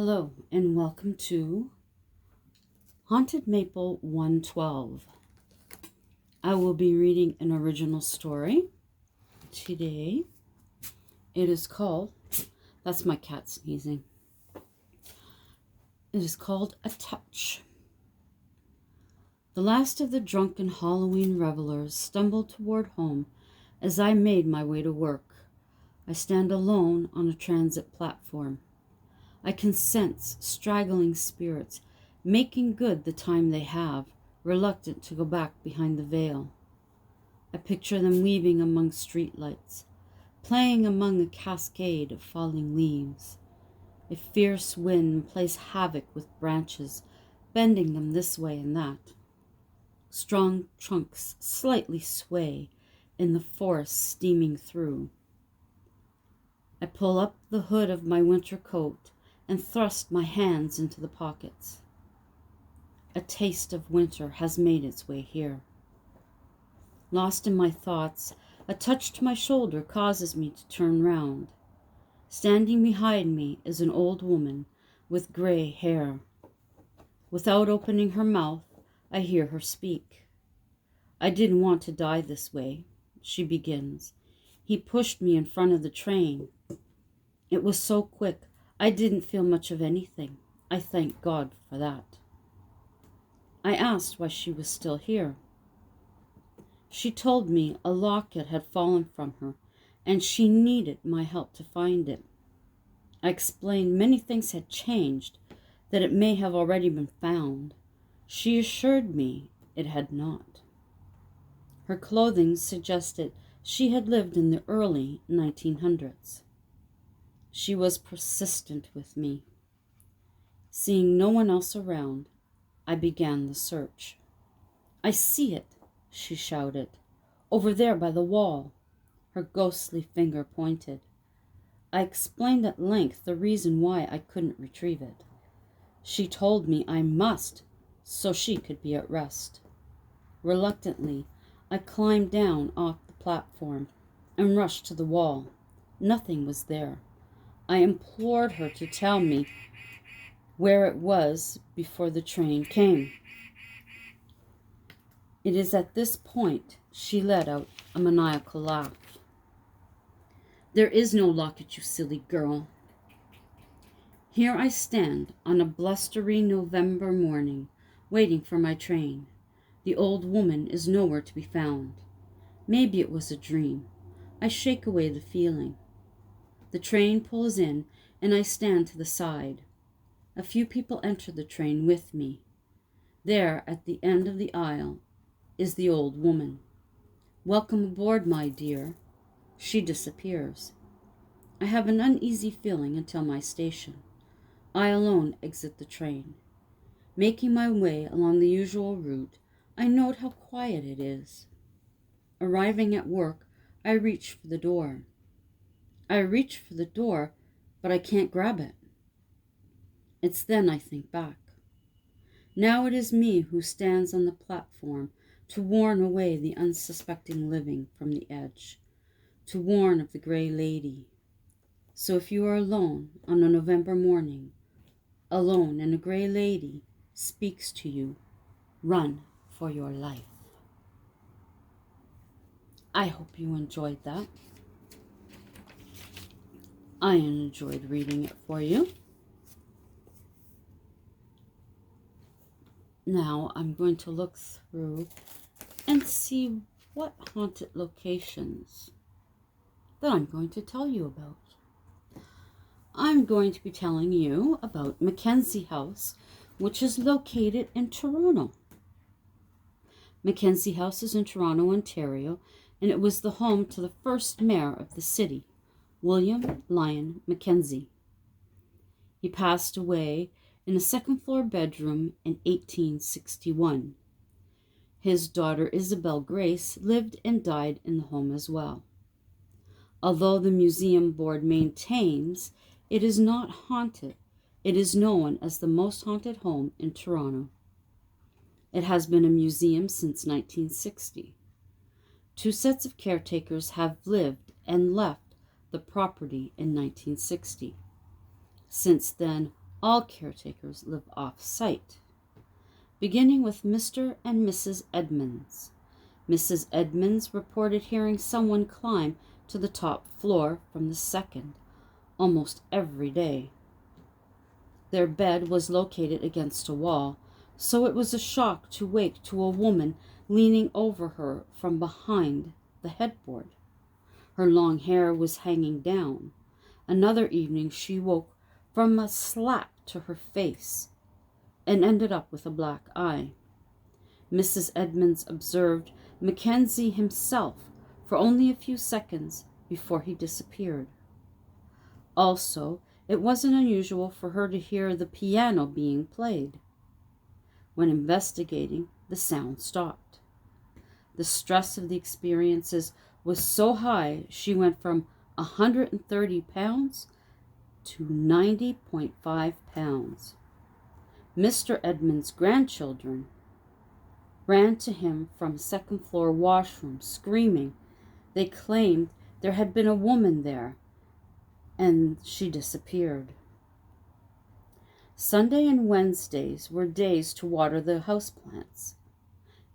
Hello and welcome to Haunted Maple 112. I will be reading an original story today. It is called, that's my cat sneezing. It is called A Touch. The last of the drunken Halloween revelers stumbled toward home as I made my way to work. I stand alone on a transit platform. I can sense straggling spirits making good the time they have, reluctant to go back behind the veil. I picture them weaving among streetlights, playing among a cascade of falling leaves. A fierce wind plays havoc with branches, bending them this way and that. Strong trunks slightly sway in the forest steaming through. I pull up the hood of my winter coat and thrust my hands into the pockets. A taste of winter has made its way here. Lost in my thoughts, a touch to my shoulder causes me to turn round. Standing behind me is an old woman with gray hair. Without opening her mouth, I hear her speak. "I didn't want to die this way," she begins. "He pushed me in front of the train. It was so quick, I didn't feel much of anything. I thank God for that." I asked why she was still here. She told me a locket had fallen from her, and she needed my help to find it. I explained many things had changed, that it may have already been found. She assured me it had not. Her clothing suggested she had lived in the early 1900s. She was persistent with me. Seeing no one else around, I began the search. "I see it," she shouted. "Over there by the wall." Her ghostly finger pointed. I explained at length the reason why I couldn't retrieve it. She told me I must, so she could be at rest. Reluctantly, I climbed down off the platform and rushed to the wall. Nothing was there. I implored her to tell me where it was before the train came. It is at this point she let out a maniacal laugh. "There is no locket, you silly girl. Here I stand on a blustery November morning, waiting for my train. The old woman is nowhere to be found. Maybe it was a dream. I shake away the feeling. The train pulls in, and I stand to the side. A few people enter the train with me. There, at the end of the aisle, is the old woman. 'Welcome aboard, my dear.' She disappears. I have an uneasy feeling until my station. I alone exit the train. Making my way along the usual route, I note how quiet it is. Arriving at work, I reach for the door. But I can't grab it. It's then I think back. Now it is me who stands on the platform to warn away the unsuspecting living from the edge, to warn of the gray lady. So if you are alone on a November morning, alone and a gray lady speaks to you, run for your life. I hope you enjoyed that. I enjoyed reading it for you. Now I'm going to look through and see what haunted locations that I'm going to tell you about. I'm going to be telling you about Mackenzie House, which is located in Toronto. Mackenzie House is in Toronto, Ontario, and it was the home to the first mayor of the city, William Lyon Mackenzie. He passed away in a second-floor bedroom in 1861. His daughter Isabel Grace lived and died in the home as well. Although the museum board maintains it is not haunted, it is known as the most haunted home in Toronto. It has been a museum since 1960. Two sets of caretakers have lived and left the property in 1960. Since then, All caretakers live off-site, beginning with Mr. and Mrs. Edmonds. Mrs. Edmonds reported hearing someone climb to the top floor from the second almost every day. Their bed was located against a wall, so it was a shock to wake to a woman leaning over her from behind the headboard. Her long hair was hanging down. Another evening she woke from a slap to her face and ended up with a black eye. Mrs. Edmonds observed Mackenzie himself for only a few seconds before he disappeared. Also, it wasn't unusual for her to hear the piano being played. When investigating, the sound stopped. The stress of the experiences was so high she went from 130 pounds to 90.5 pounds. Mr. Edmonds' grandchildren ran to him from a second-floor washroom, screaming. They claimed there had been a woman there, and she disappeared. Sunday and Wednesdays were days to water the houseplants.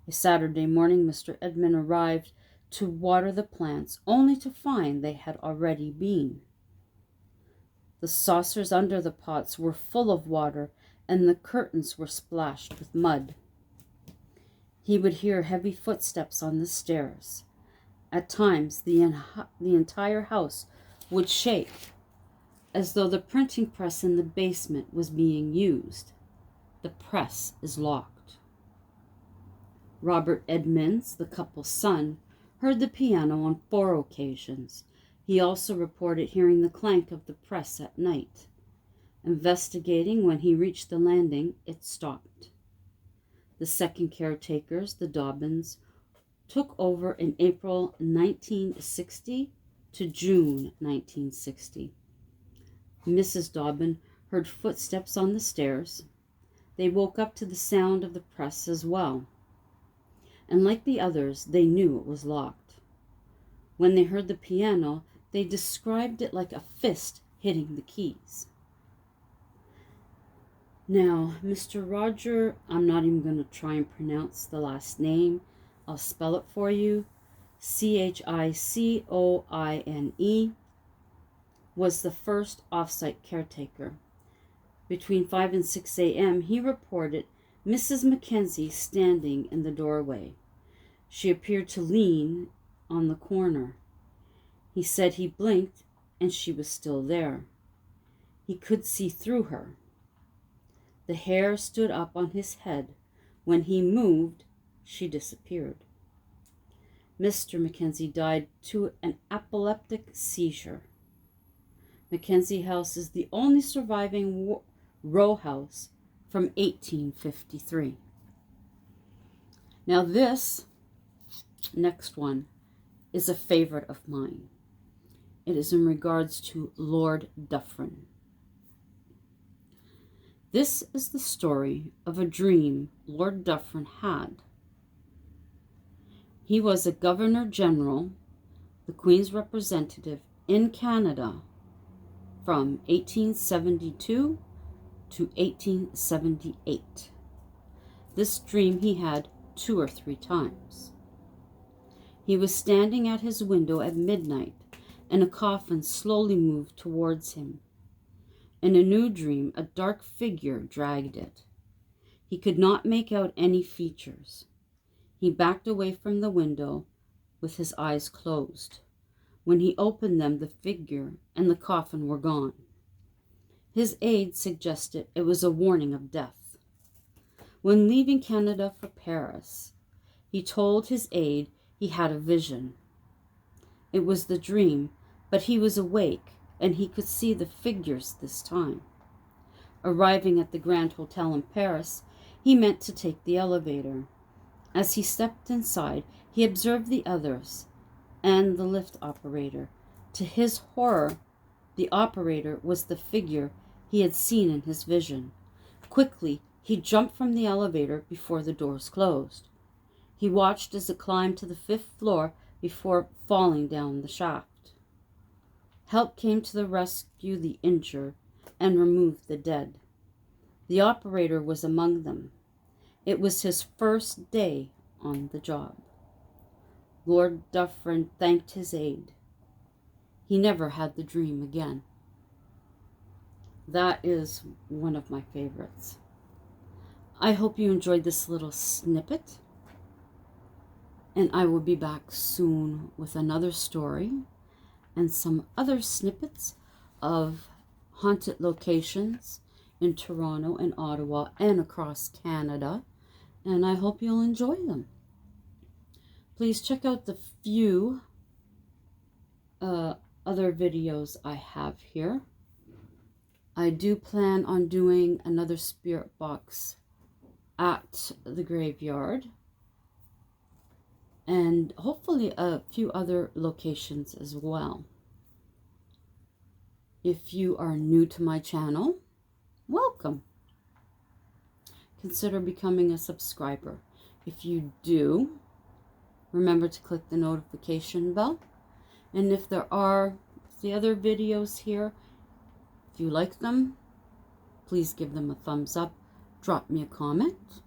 A Saturday morning, Mr. Edmund arrived to water the plants, only to find they had already been. The saucers under the pots were full of water, and the curtains were splashed with mud. He would hear heavy footsteps on the stairs. At times, the entire house would shake, as though the printing press in the basement was being used. The press is locked. Robert Edmonds, the couple's son, heard the piano on 4 occasions. He also reported hearing the clank of the press at night. Investigating, when he reached the landing, it stopped. The second caretakers, the Dobbins, took over in April 1960 to June 1960. Mrs. Dobbin heard footsteps on the stairs. They woke up to the sound of the press as well. And like the others, they knew it was locked. When they heard the piano, they described it like a fist hitting the keys. Now, Mr. Roger, I'm not even going to try and pronounce the last name. I'll spell it for you. Chicoine, was the first off-site caretaker. Between 5 and 6 a.m., he reported Mrs. Mackenzie standing in the doorway. She appeared to lean on the corner. He said he blinked and she was still there. He could see through her. The hair stood up on his head. When he moved, she disappeared. Mr. Mackenzie died to an epileptic seizure. Mackenzie House is the only surviving row house from 1853. Now this next one is a favorite of mine. It is in regards to Lord Dufferin. This is the story of a dream Lord Dufferin had. He was a Governor General, the Queen's representative in Canada, from 1872 to 1878. This dream he had 2 or 3 times. He was standing at his window at midnight, and a coffin slowly moved towards him. In a new dream, a dark figure dragged it. He could not make out any features. He backed away from the window with his eyes closed. When he opened them, the figure and the coffin were gone. His aide suggested it was a warning of death. When leaving Canada for Paris, he told his aide he had a vision. It was the dream, but he was awake and he could see the figures this time. Arriving at the Grand Hotel in Paris, he meant to take the elevator. As he stepped inside, he observed the others and the lift operator. To his horror, the operator was the figure he had seen in his vision. Quickly, he jumped from the elevator before the doors closed. He watched as it climbed to the 5th floor before falling down the shaft. Help came to the rescue the injured and removed the dead. The operator was among them. It was his first day on the job. Lord Dufferin thanked his aide. He never had the dream again. That is one of my favorites. I hope you enjoyed this little snippet, and I will be back soon with another story and some other snippets of haunted locations in Toronto and Ottawa and across Canada, and I hope you'll enjoy them. Please check out the few other videos I have here. I do plan on doing another spirit box at the graveyard, and hopefully a few other locations as well. If you are new to my channel, welcome. Consider becoming a subscriber. If you do, remember to click the notification bell. And if there are the other videos here, if you like them, please give them a thumbs up, drop me a comment,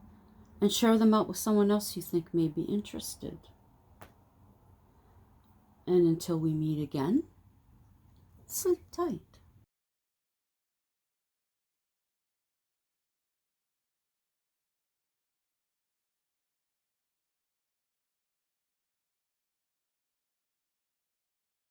and share them out with someone else you think may be interested. And until we meet again, sleep tight.